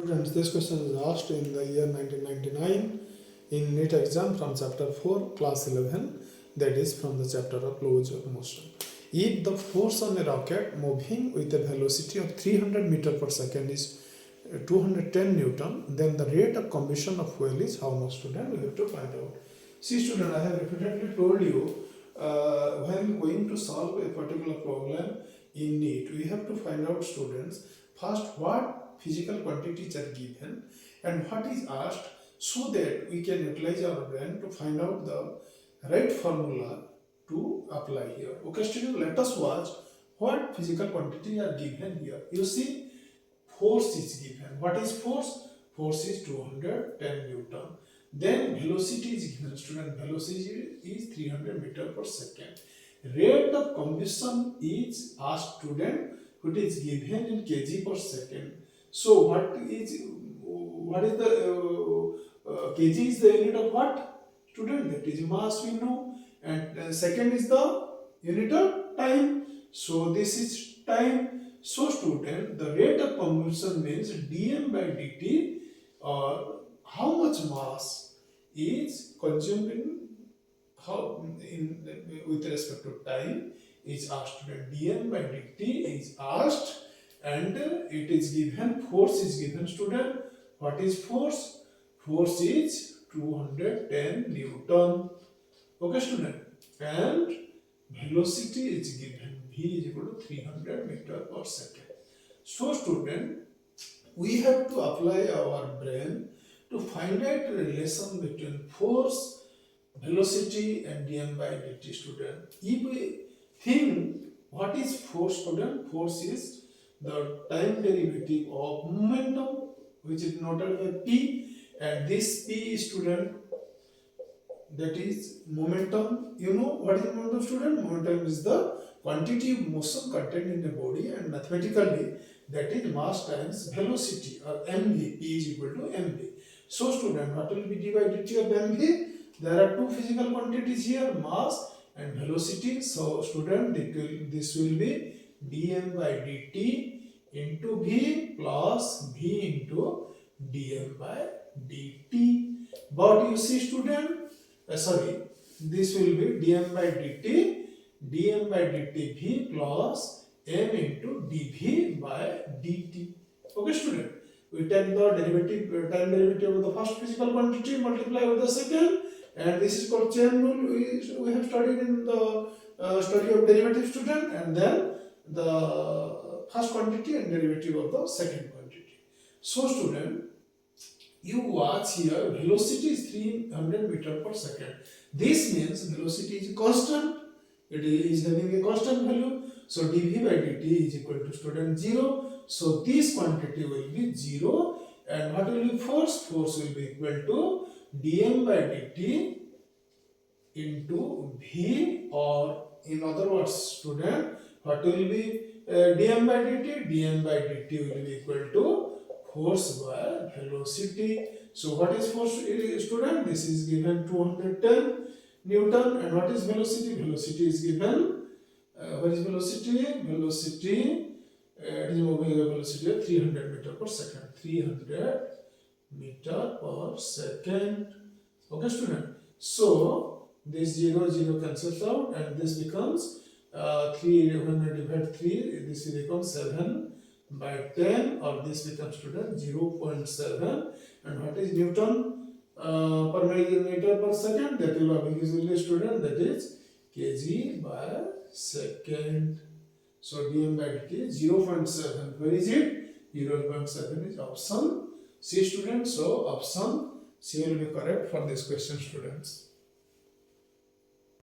Students, this question is asked in the year 1999 in NEET exam from chapter 4, class 11, that is from the chapter of laws of motion. If the force on a rocket moving with a velocity of 300 meter per second is 210 Newton, then the rate of combustion of fuel is how much, student? We have to find out. See, student, I have repeatedly told you when going to solve a particular problem in NEET, we have to find out, students, first what physical quantities are given and what is asked, so that we can utilize our brain to find out the right formula to apply here. Okay, students, let us watch what physical quantities are given here. You see, force is given. What is force? Force is 210 Newton. Then velocity is given, student. Velocity is 300 meter per second. Rate of combustion is asked, student, which is given in kg per second. So what is the kg is the unit of what, student? That is mass, we know, and second is the unit of time. So this is time. So student, the rate of combustion means dm by dt, or how much mass is consumed with respect to time is asked. Student, dm by dt is asked, and it is given, force is given, student. What is force? Force is 210 Newton. Okay, student. And velocity is given, v is equal to 300 meter per second. So, student, we have to apply our brain to find out the relation between force, velocity and dm by dt, student. If we think what is force, student, force is the time derivative of momentum, which is noted by p, and this p, student, that is momentum. You know what is momentum, student? Momentum is the quantity of motion contained in the body, and mathematically that is mass times velocity, or mv. P is equal to mv. So, student, what will be d by dt of mv? There are two physical quantities here, mass and velocity. So, student, this will be dm by dt into v plus v into dm by dt. But you see, student, this will be dm by dt v plus m into dv by dt. Okay, student, we take the derivative, time derivative of the first physical quantity, multiply with the second, and this is called chain rule. We have studied in the study of derivative, student, and then the first quantity and derivative of the second quantity. So, student, you watch here, velocity is 300 meter per second. This means velocity is constant. It is having a constant value. So, dv by dt is equal to, student, 0. So, this quantity will be 0. And what will be force? Force will be equal to dm by dt into v, or in other words, student, what will be dm by dt? Dm by dt will be equal to force by velocity. So, what is force, student? This is given 210 Newton, and what is velocity? Velocity is given, what is velocity? Velocity, it is moving at a velocity of 300 meter per second. 300 meter per second. Okay, student. So, this 0 cancels out, and this becomes 3, when I divide 3, this will become 7 by 10, or this becomes, student, 0.7. And what is Newton per meter per second? That will be usually, student, that is kg by second. So, dm by dt is 0.7. Where is it? 0.7 is option C, students. So, option C will be correct for this question, students.